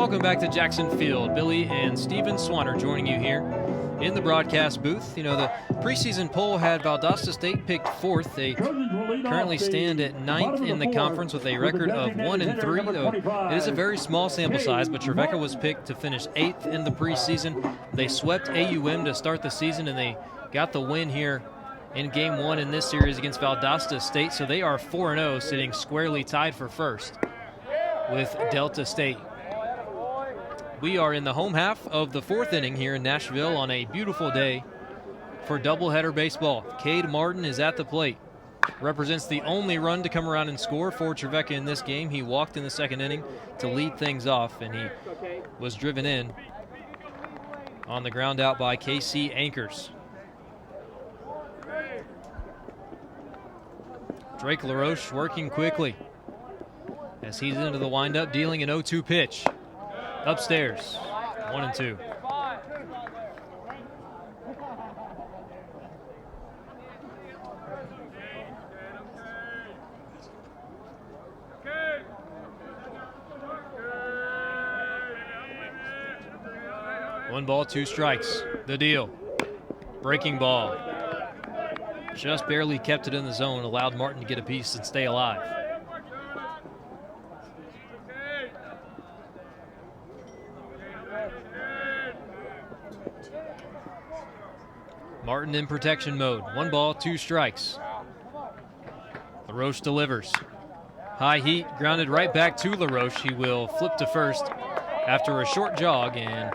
welcome back to Jackson Field. Billy and Steven Swanner joining you here in the broadcast booth. You know, the preseason poll had Valdosta State picked 4th. They currently stand at 9th in the conference with a record of 1-3. Though it is a very small sample size, but Trevecca was picked to finish 8th in the preseason. They swept AUM to start the season, and they got the win here in Game 1 in this series against Valdosta State. So they are 4-0, sitting squarely tied for first with Delta State. We are in the home half of the 4th inning here in Nashville on a beautiful day for doubleheader baseball. Cade Martin is at the plate. Represents the only run to come around and score for Trevecca in this game. He walked in the 2nd inning to lead things off, and he was driven in on the ground out by KC Anchors. Drake LaRoche working quickly as he's into the windup, dealing an 0-2 pitch. Upstairs, 1-2. One ball, 2 strikes. The deal. Breaking ball. Just barely kept it in the zone, allowed Martin to get a piece and stay alive. Martin in protection mode. 1 ball, 2 strikes. LaRoche delivers. High heat, grounded right back to LaRoche. He will flip to first after a short jog, and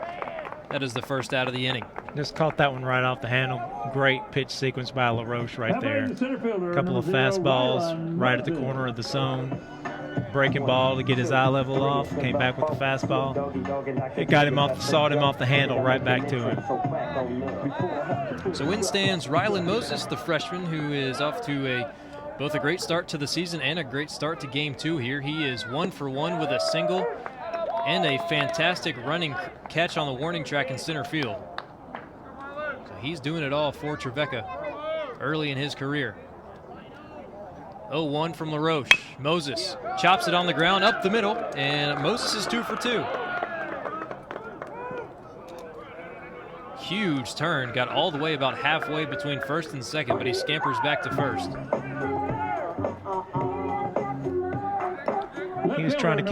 that is the first out of the inning. Just caught that one right off the handle. Great pitch sequence by LaRoche right there. A couple of fastballs right at the corner of the zone. Breaking ball to get his eye level off. Came back with the fastball. It got him off, sawed him off the handle right back to him. So in stands Rylan Moses, the freshman, who is off to both a great start to the season and a great start to Game 2 here. He is 1 for 1 with a single and a fantastic running catch on the warning track in center field. So he's doing it all for Trevecca early in his career. 0-1 from LaRoche. Moses chops it on the ground up the middle, and Moses is 2 for 2. Huge turn, got all the way about halfway between first and second, but he scampers back to first. He was trying to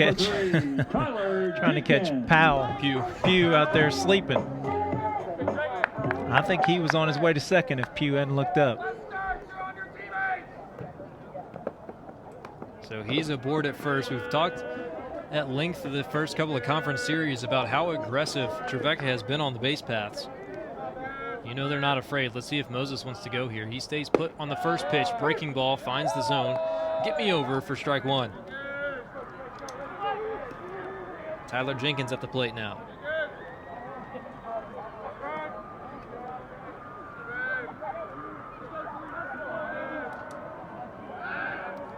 catch Powell. Pugh out there sleeping. I think he was on his way to second if Pugh hadn't looked up. So he's aboard at first. We've talked at length of the first couple of conference series about how aggressive Trevecca has been on the base paths. You know they're not afraid. Let's see if Moses wants to go here. He stays put on the first pitch. Breaking ball, finds the zone. Get me over for strike 1. Tyler Jenkins at the plate now.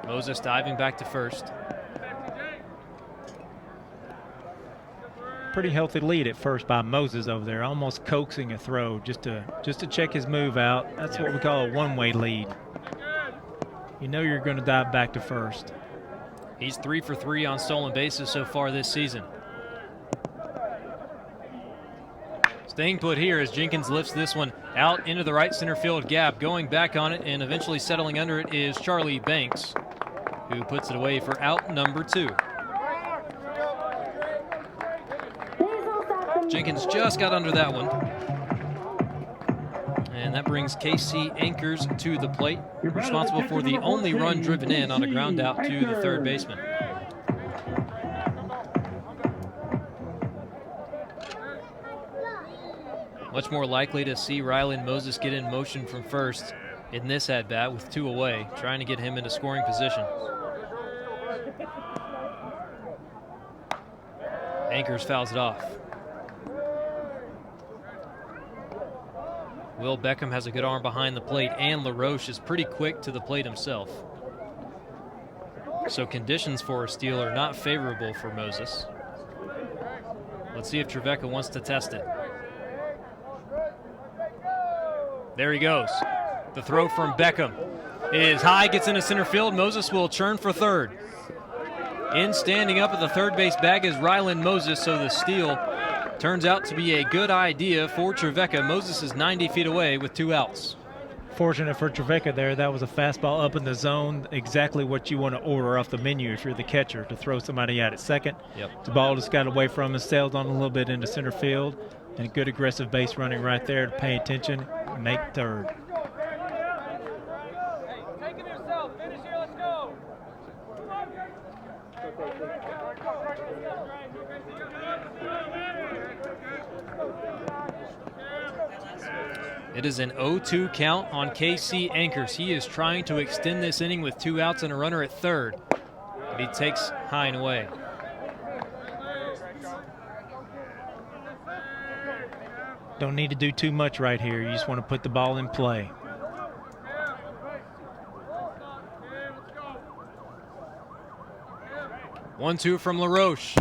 Moses diving back to first. Pretty healthy lead at first by Moses over there, almost coaxing a throw just to check his move out. That's what we call a one-way lead. You know you're going to dive back to first. He's 3 for 3 on stolen bases so far this season. Staying put here as Jenkins lifts this one out into the right center field gap. Going back on it and eventually settling under it is Charlie Banks, who puts it away for out number 2. Jenkins just got under that one. And that brings KC Anchors to the plate, responsible for the only run driven in on a ground out to the third baseman. Much more likely to see Rylan Moses get in motion from first in this at-bat with 2 away, trying to get him into scoring position. Anchors fouls it off. Will Beckham has a good arm behind the plate, and LaRoche is pretty quick to the plate himself. So conditions for a steal are not favorable for Moses. Let's see if Trevecca wants to test it. There he goes. The throw from Beckham is high, gets into center field. Moses will churn for third. In standing up at the third base bag is Ryland Moses, so the steal turns out to be a good idea for Trevecca. Moses is 90 feet away with 2 outs. Fortunate for Trevecca there, that was a fastball up in the zone, exactly what you want to order off the menu if you're the catcher, to throw somebody out at second. Yep. The ball just got away from him, sailed on a little bit into center field, and a good aggressive base running right there to pay attention and make third. It is an 0-2 count on KC Anchors. He is trying to extend this inning with 2 outs and a runner at third. But he takes high and away. Don't need to do too much right here. You just want to put the ball in play. One-two from LaRoche.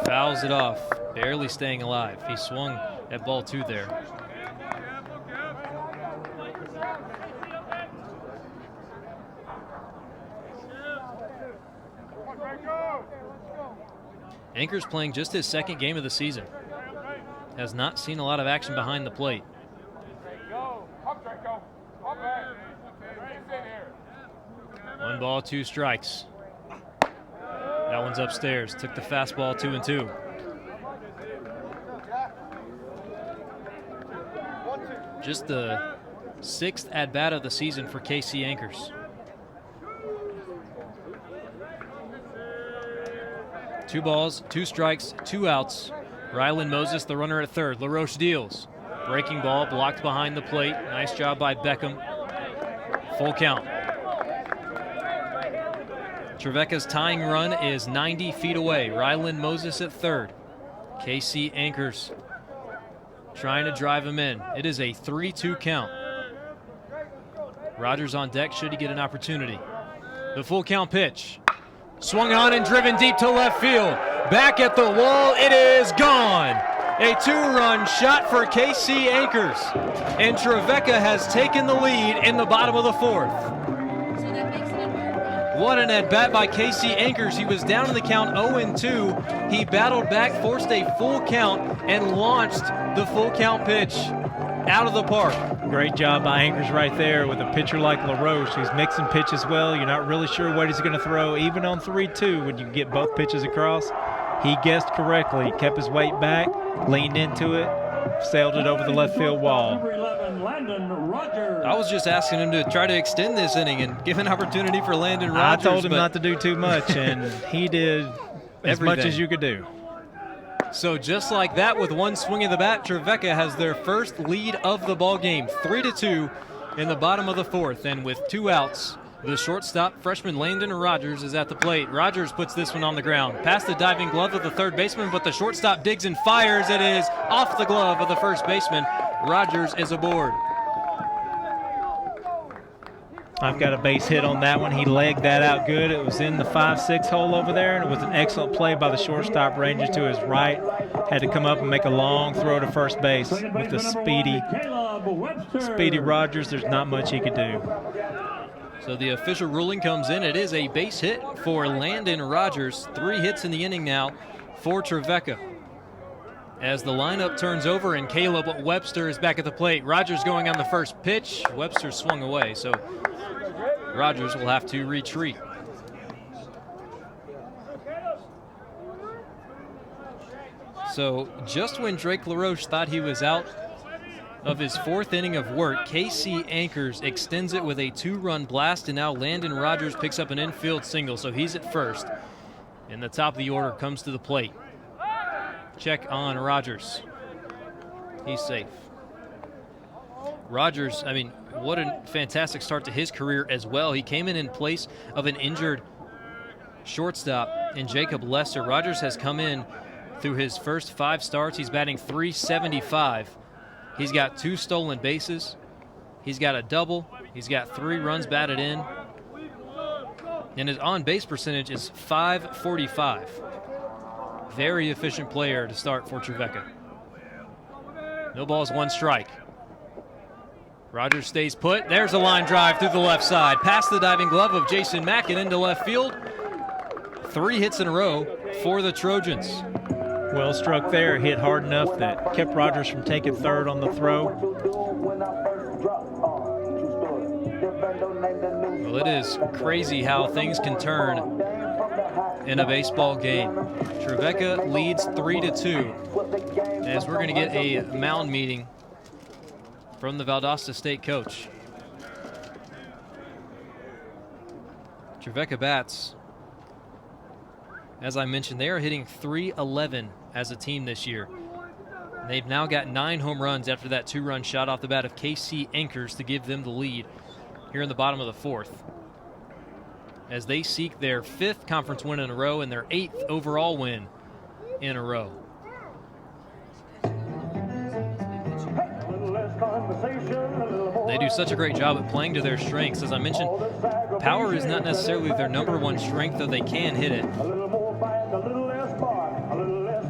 Fouls it off, barely staying alive. He swung at ball 2 there. Anchors playing just his second game of the season. Has not seen a lot of action behind the plate. 1 ball, 2 strikes. That one's upstairs. Took the fastball 2-2. Just the 6th at-bat of the season for KC Anchors. 2 balls, 2 strikes, 2 outs. Ryland Moses, the runner at third. LaRoche deals. Breaking ball, blocked behind the plate. Nice job by Beckham. Full count. Trevecca's tying run is 90 feet away. Ryland Moses at third. KC Anchors trying to drive him in. It is a 3-2 count. Rogers on deck should he get an opportunity. The full count pitch. Swung on and driven deep to left field. Back at the wall, it is gone. A 2-run shot for KC Anchors. And Trevecca has taken the lead in the bottom of the 4th. What an at-bat by KC Anchors. He was down in the count 0-2. He battled back, forced a full count, and launched the full count pitch out of the park. Great job by Anchors right there with a pitcher like LaRoche who's mixing pitches well. You're not really sure what he's going to throw, even on 3-2 when you get both pitches across. He guessed correctly, kept his weight back, leaned into it, sailed it over the left field wall. I was just asking him to try to extend this inning and give an opportunity for Landon Rogers. I told him not to do too much, and he did as much as you could do. So just like that, with 1 swing of the bat, Trevecca has their first lead of the ball game, 3-2 in the bottom of the 4th. And with 2 outs, the shortstop, freshman Landon Rogers, is at the plate. Rogers puts this one on the ground, past the diving glove of the third baseman, but the shortstop digs and fires. It is off the glove of the first baseman. Rogers is aboard. I've got a base hit on that one. He legged that out good. It was in the 5-6 hole over there, and it was an excellent play by the shortstop. Rangers to his right. Had to come up and make a long throw to first base with the speedy Rogers. There's not much he could do. So the official ruling comes in. It is a base hit for Landon Rogers. 3 hits in the inning now for Trevecca. As the lineup turns over and Caleb Webster is back at the plate. Rogers going on the first pitch. Webster swung away, so Rogers will have to retreat. So just when Drake LaRoche thought he was out of his 4th inning of work, KC Anchors extends it with a 2-run blast, and now Landon Rogers picks up an infield single, so he's at first. And the top of the order comes to the plate. Check on Rogers. He's safe. Rogers, I mean, what a fantastic start to his career as well. He came in place of an injured shortstop in Jacob Lester. Rogers has come in through his first 5 starts. He's batting .375. He's got 2 stolen bases. He's got a double. He's got 3 runs batted in. And his on-base percentage is .545. Very efficient player to start for Trevecca. No balls, 1 strike. Rogers stays put. There's a line drive through the left side. Past the diving glove of Jason Mack and into left field. 3 hits in a row for the Trojans. Well struck there, hit hard enough that kept Rogers from taking third on the throw. Well, it is crazy how things can turn in a baseball game. Trevecca leads 3-2 as we're going to get a mound meeting from the Valdosta State coach. Trevecca bats, as I mentioned, they are hitting .311 as a team this year. They've now got 9 home runs after that 2-run shot off the bat of KC Anchors to give them the lead here in the bottom of the 4th, as they seek their 5th conference win in a row and their 8th overall win in a row. They do such a great job at playing to their strengths. As I mentioned, power is not necessarily their #1 strength, though they can hit it.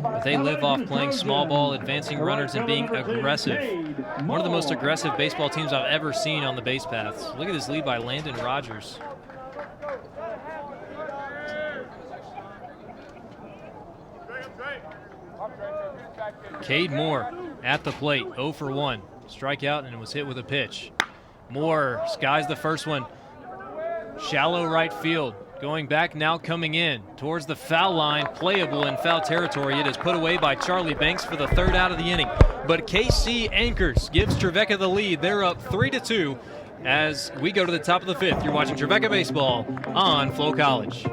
But they live off playing small ball, advancing runners, and being aggressive. One of the most aggressive baseball teams I've ever seen on the base paths. Look at this lead by Landon Rogers. Cade Moore at the plate, 0 for 1. Strikeout, and it was hit with a pitch. Moore skies the first one. Shallow right field. Going back now, coming in towards the foul line, playable in foul territory. It is put away by Charlie Banks for the 3rd out of the inning. But KC Anchors gives Trevecca the lead. They're up 3-2 as we go to the top of the 5th. You're watching Trevecca Baseball on Flow College.